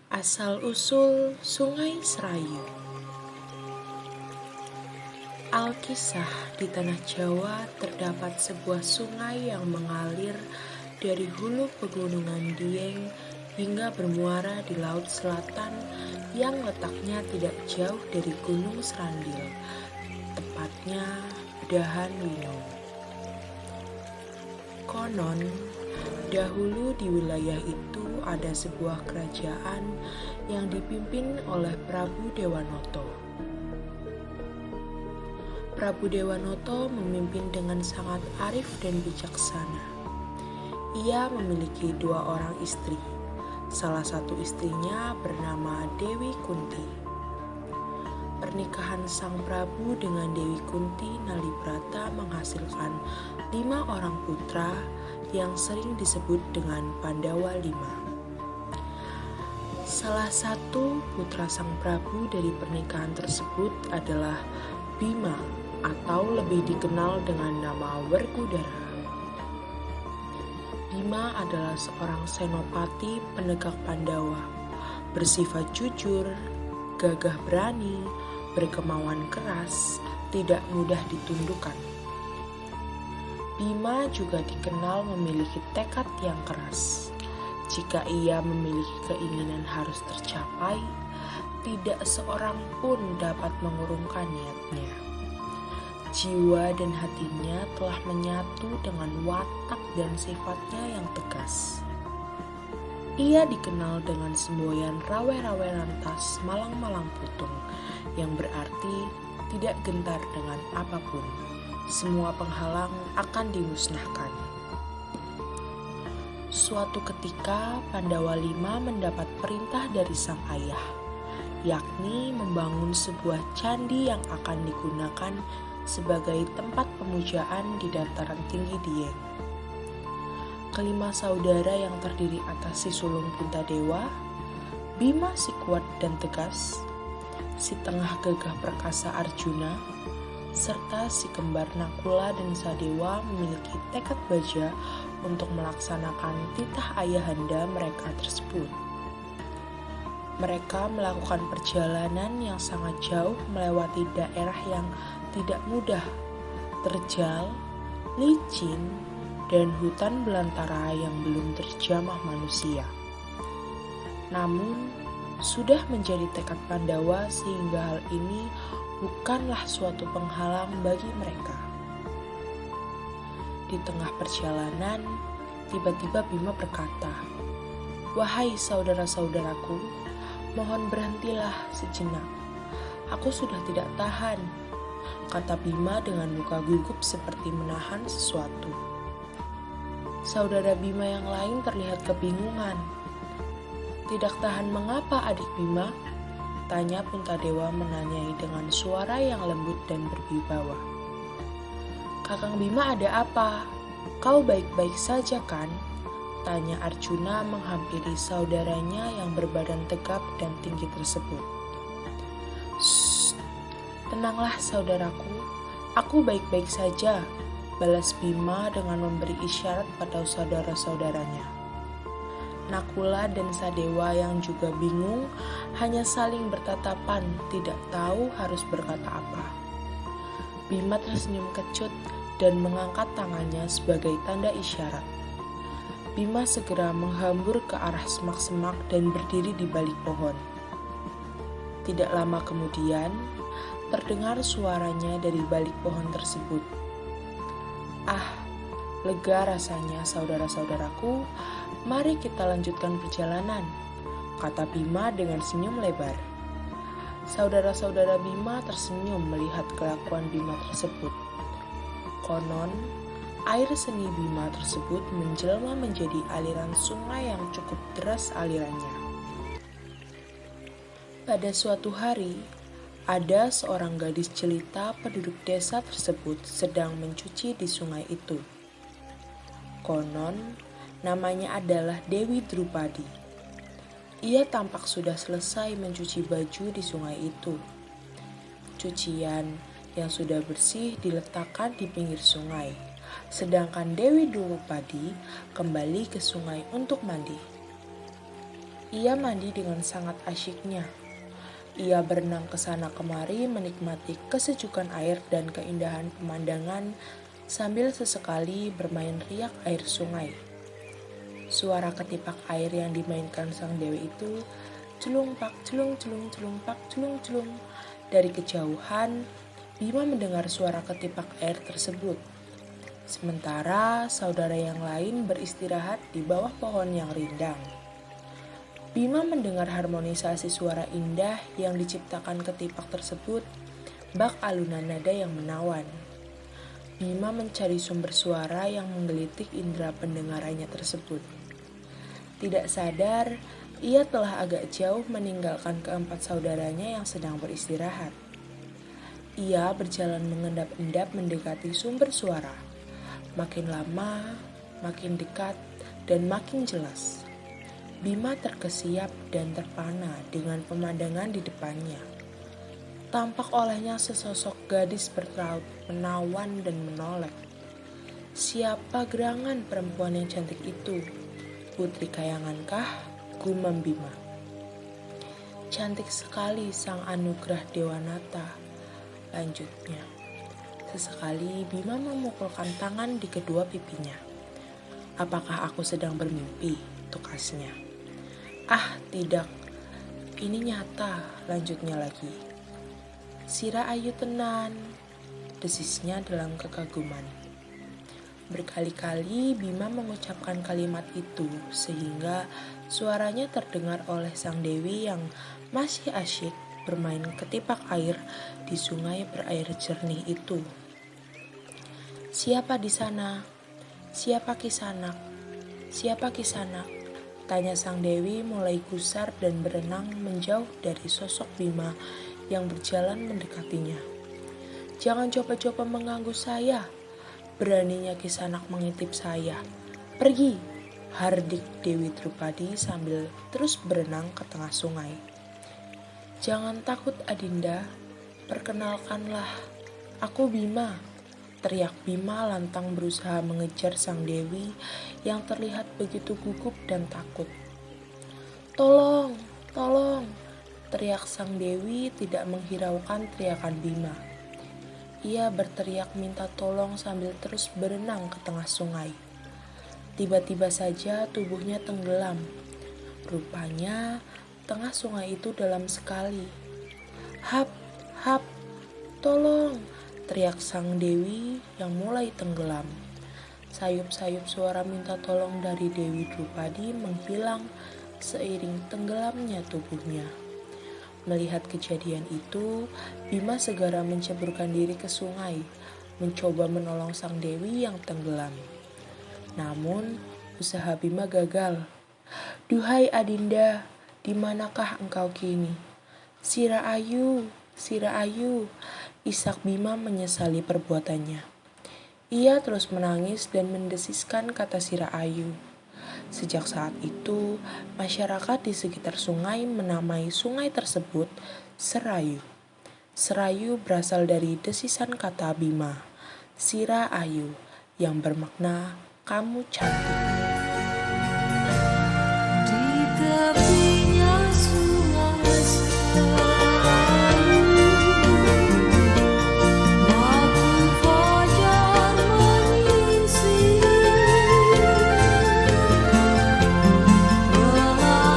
Asal-usul Sungai Serayu. Alkisah, di tanah Jawa terdapat sebuah sungai yang mengalir dari hulu pegunungan Dieng hingga bermuara di Laut Selatan yang letaknya tidak jauh dari Gunung Serandil, tepatnya Dahan Winong. Konon, dahulu di wilayah itu ada sebuah kerajaan yang dipimpin oleh Prabu Dewanoto. Prabu Dewanoto memimpin dengan sangat arif dan bijaksana. Ia memiliki 2 orang istri. Salah satu istrinya bernama Dewi Kunti. Pernikahan sang Prabu dengan Dewi Kunti Nalibrata menghasilkan 5 orang putra yang sering disebut dengan Pandawa 5. Salah satu putra sang Prabu dari pernikahan tersebut adalah Bima, atau lebih dikenal dengan nama Werkudara. Bima adalah seorang senopati penegak Pandawa, bersifat jujur, gagah berani, berkemauan keras, tidak mudah ditundukkan. Bima juga dikenal memiliki tekad yang keras. Jika ia memiliki keinginan harus tercapai, tidak seorang pun dapat mengurungkan niatnya. Jiwa dan hatinya telah menyatu dengan watak dan sifatnya yang tegas. Ia dikenal dengan semboyan rawe-rawe lantas malang-malang putung, yang berarti tidak gentar dengan apapun. Semua penghalang akan dimusnahkan. Suatu ketika Pandawa 5 mendapat perintah dari sang ayah, yakni membangun sebuah candi yang akan digunakan sebagai tempat pemujaan di dataran tinggi Dieng. Kelima saudara yang terdiri atas si sulung Puntadewa, Bima si kuat dan tegas, si tengah gagah perkasa Arjuna, serta si kembar Nakula dan Sadewa memiliki tekad baja untuk melaksanakan titah ayahanda mereka tersebut. Mereka melakukan perjalanan yang sangat jauh melewati daerah yang tidak mudah, terjal, licin, dan hutan belantara yang belum terjamah manusia. Namun, sudah menjadi tekad Pandawa sehingga hal ini bukanlah suatu penghalang bagi mereka. Di tengah perjalanan, tiba-tiba Bima berkata, "Wahai saudara-saudaraku, mohon berhentilah sejenak. Aku sudah tidak tahan," kata Bima dengan muka gugup seperti menahan sesuatu. Saudara Bima yang lain terlihat kebingungan. "Tidak tahan mengapa, adik Bima?" tanya Puntadewa menanyai dengan suara yang lembut dan berwibawa. "Kakang Bima, ada apa? Kau baik-baik saja kan?" tanya Arjuna menghampiri saudaranya yang berbadan tegap dan tinggi tersebut. "Shh, tenanglah saudaraku, aku baik-baik saja," balas Bima dengan memberi isyarat pada saudara-saudaranya. Nakula dan Sadewa yang juga bingung hanya saling bertatapan, tidak tahu harus berkata apa. Bima tersenyum kecut dan mengangkat tangannya sebagai tanda isyarat. Bima segera menghambur ke arah semak-semak dan berdiri di balik pohon. Tidak lama kemudian, terdengar suaranya dari balik pohon tersebut. "Ah, lega rasanya saudara-saudaraku, mari kita lanjutkan perjalanan," kata Bima dengan senyum lebar. Saudara-saudara Bima tersenyum melihat kelakuan Bima tersebut. Konon, air seni Bima tersebut menjelma menjadi aliran sungai yang cukup deras alirannya. Pada suatu hari, ada seorang gadis jelita penduduk desa tersebut sedang mencuci di sungai itu. Konon, namanya adalah Dewi Drupadi. Ia tampak sudah selesai mencuci baju di sungai itu. Cucian yang sudah bersih diletakkan di pinggir sungai, sedangkan Dewi Drupadi kembali ke sungai untuk mandi. Ia mandi dengan sangat asyiknya. Ia berenang ke sana kemari menikmati kesejukan air dan keindahan pemandangan sambil sesekali bermain riak air sungai. Suara ketipak air yang dimainkan sang dewi itu celung pak celung celung celung pak celung celung. Dari kejauhan, Bima mendengar suara ketipak air tersebut. Sementara saudara yang lain beristirahat di bawah pohon yang rindang. Bima mendengar harmonisasi suara indah yang diciptakan ketipak tersebut, bak alunan nada yang menawan. Bima mencari sumber suara yang menggelitik indera pendengarannya tersebut. Tidak sadar, ia telah agak jauh meninggalkan keempat saudaranya yang sedang beristirahat. Ia berjalan mengendap-endap mendekati sumber suara. Makin lama, makin dekat, dan makin jelas. Bima terkesiap dan terpana dengan pemandangan di depannya. Tampak olehnya sesosok gadis berraut menawan dan menoleh. Siapa gerangan perempuan yang cantik itu? Putri kayangankah? Gumam Bima. Cantik sekali sang anugerah Dewanata, lanjutnya. Sesekali Bima memukulkan tangan di kedua pipinya. Apakah aku sedang bermimpi? Tukasnya. Ah, tidak. Ini nyata, lanjutnya lagi. Sira ayu tenan, desisnya dalam kekaguman. Berkali-kali Bima mengucapkan kalimat itu sehingga suaranya terdengar oleh sang dewi yang masih asyik bermain ketipak air di sungai berair jernih itu. Siapa di sana? Siapa Kisanak? Siapa Kisanak? Tanya sang dewi mulai gusar dan berenang menjauh dari sosok Bima yang berjalan mendekatinya. Jangan coba-coba mengganggu saya. Beraninya Kisanak mengintip saya. Pergi, hardik Dewi Drupadi sambil terus berenang ke tengah sungai. Jangan takut Adinda, perkenalkanlah, aku Bima. Teriak Bima lantang berusaha mengejar sang dewi yang terlihat begitu gugup dan takut. Tolong, tolong, teriak sang dewi tidak menghiraukan teriakan Bima. Ia berteriak minta tolong sambil terus berenang ke tengah sungai. Tiba-tiba saja tubuhnya tenggelam. Rupanya tengah sungai itu dalam sekali. Hap, hap, tolong, teriak sang dewi yang mulai tenggelam. Sayup-sayup suara minta tolong dari Dewi Drupadi menghilang seiring tenggelamnya tubuhnya. Melihat kejadian itu, Bima segera menceburkan diri ke sungai, mencoba menolong sang dewi yang tenggelam. Namun, usaha Bima gagal. Duhai Adinda, di manakah engkau kini? Sira ayu, isak Bima menyesali perbuatannya. Ia terus menangis dan mendesiskan kata Sira ayu. Sejak saat itu, masyarakat di sekitar sungai menamai sungai tersebut Serayu. Serayu berasal dari desisan kata Bima, Sira ayu, yang bermakna kamu cantik.